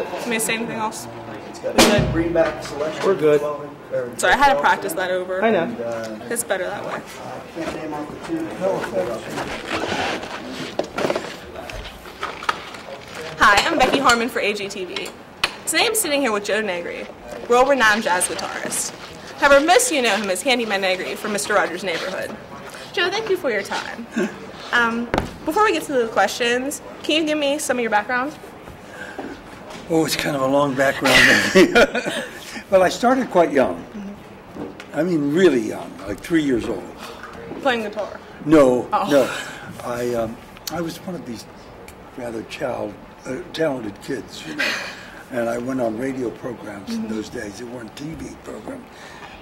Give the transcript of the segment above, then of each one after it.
Can we say anything else? We good? Greenback selection. We're good. Sorry, I had to practice that over. I know. It's better that way. Can't name off the two. No Hi, I'm Becky Harmon for AGTV. Today I'm sitting here with Joe Negri, world-renowned jazz guitarist. However, most of you know him as Handyman Negri from Mr. Rogers' Neighborhood. Joe, thank you for your time. Before we get to the questions, can you give me some of your background? Oh, it's kind of a long background. Well, I started quite young. I mean, really young, like 3 years old. Playing guitar? No, Oh. no. I was one of these rather talented kids, you know. And I went on radio programs in those days. They weren't TV programs,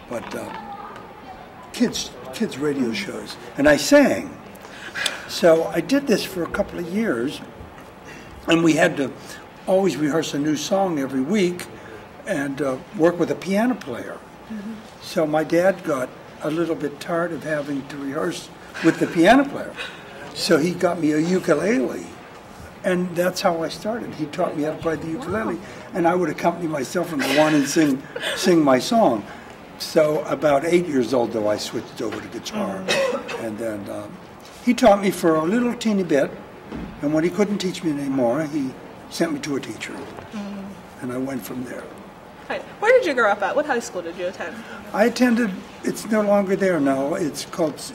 but kids radio shows. And I sang. So I did this for a couple of years, and we had to always rehearse a new song every week and work with a piano player. So my dad got a little bit tired of having to rehearse with the piano player. So he got me a ukulele. And that's how I started. He taught me how to play the ukulele. And I would accompany myself and go on and sing my song. So about 8 years old, though, I switched over to guitar. And then he taught me for a little teeny bit. And when he couldn't teach me anymore, he sent me to a teacher. And I went from there. Right. Where did you grow up at? What high school did you attend? I attended, it's no longer there now. It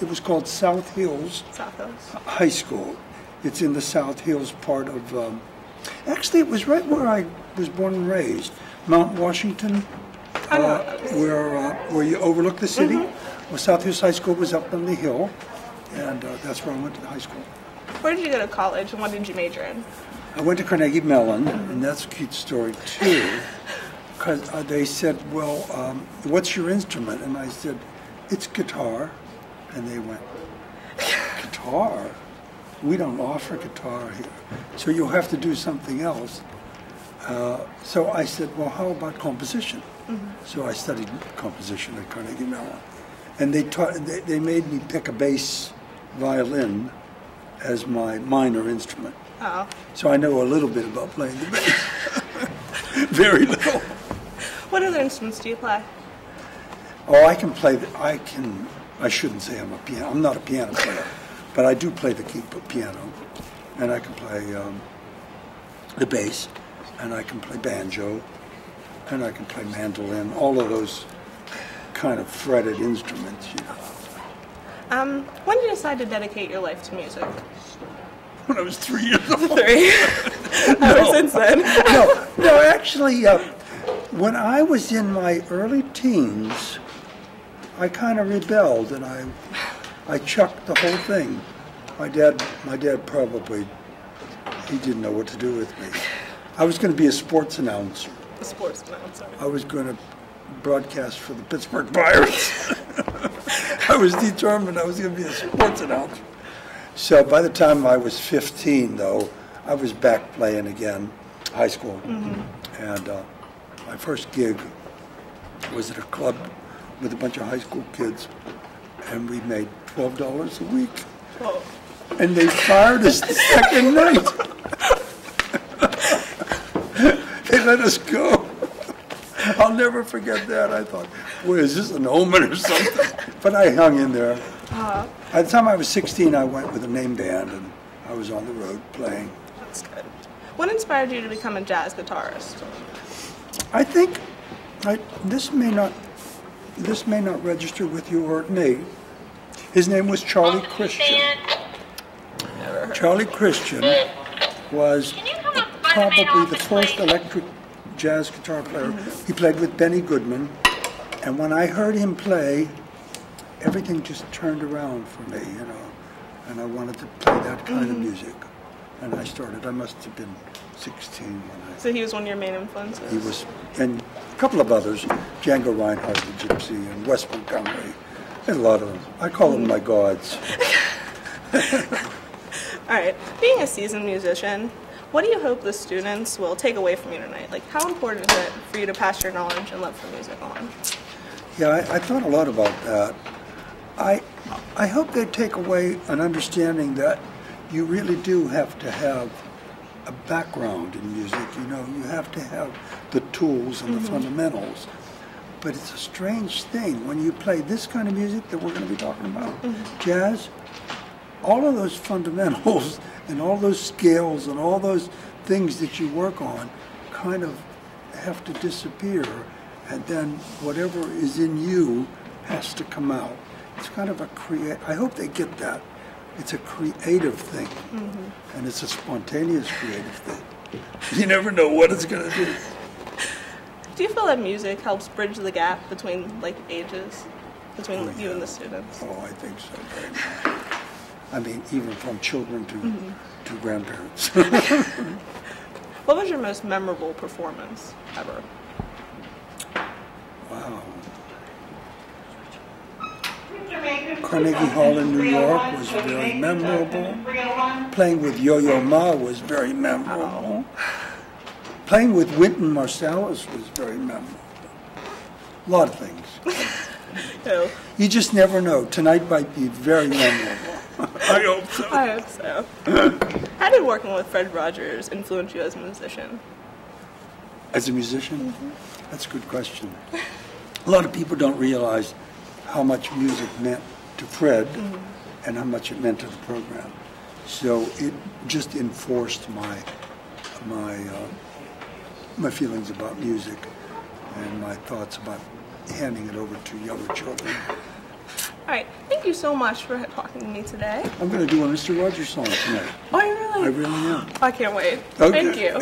was called South Hills South Hills. High School. It's in the South Hills part of, actually it was right where I was born and raised. Mount Washington, where you overlook the city. Well, South Hills High School was up on the hill, and that's where I went to the high school. Where did you go to college, and what did you major in? I went to Carnegie Mellon, and that's a cute story too, because they said, well, what's your instrument? And I said, it's guitar. And they went, guitar? We don't offer guitar here, so you'll have to do something else. So I said, well, how about composition? So I studied composition at Carnegie Mellon. And they made me pick a bass violin as my minor instrument. Oh. So I know a little bit about playing the bass. Very little. What other instruments do you play? Oh, I can play, I shouldn't say I'm not a piano player, but I do play the piano, and I can play the bass, and I can play banjo, and I can play mandolin, all of those kind of fretted instruments, you know. When did you decide to dedicate your life to music? When I was 3 years old. 3? Ever since then? No, actually, when I was in my early teens, I kind of rebelled, and I chucked the whole thing. My dad probably, he didn't know what to do with me. I was going to be a sports announcer. A sports announcer. I was going to broadcast for the Pittsburgh Pirates. I was determined I was going to be a sports announcer. So by the time I was 15, though, I was back playing again, high school. And my first gig was at a club with a bunch of high school kids, and we made $12 a week. Whoa. And they fired us the second night. They let us go. I'll never forget that. I thought, well, is this an omen or something? But I hung in there. By the time I was 16, I went with a name band, and I was on the road playing. That's good. What inspired you to become a jazz guitarist? I think this may not register with you or me. His name was Charlie Christian. Charlie Christian was probably the first electric jazz guitar player. He played with Benny Goodman, and when I heard him play, everything just turned around for me, you know, and I wanted to play that kind of music. And I started, I must have been 16 when I... So he was one of your main influences? He was, and a couple of others, Django Reinhardt, the Gypsy, and Wes Montgomery, and a lot of them. I call them my gods. All right, being a seasoned musician, what do you hope the students will take away from you tonight? Like, how important is it for you to pass your knowledge and love for music on? Yeah, I thought a lot about that. I hope they take away an understanding that you really do have to have a background in music. You know, you have to have the tools and the fundamentals. But it's a strange thing when you play this kind of music that we're going to be talking about, jazz. All of those fundamentals and all those scales and all those things that you work on kind of have to disappear, and then whatever is in you has to come out. It's kind of a I hope they get that. It's a creative thing, and it's a spontaneous creative thing. You never know what it's going to do. Do you feel that music helps bridge the gap between like ages, between you and the students? Oh, I think so very much. I mean, even from children to grandparents. What was your most memorable performance ever? Wow. Carnegie Hall in New York was very memorable. Playing with Yo-Yo Ma was very memorable. Playing with Wynton Marsalis was very memorable. A lot of things. Oh. You just never know. Tonight might be very memorable. I hope so. I hope so. How did working with Fred Rogers influence you as a musician? As a musician? That's a good question. A lot of people don't realize how much music meant to Fred and how much it meant to the program. So it just enforced my feelings about music and my thoughts about handing it over to younger children. All right, thank you so much for talking to me today. I'm going to do a Mr. Rogers song tonight. Oh, you really? I really am. I can't wait. Okay. Thank you.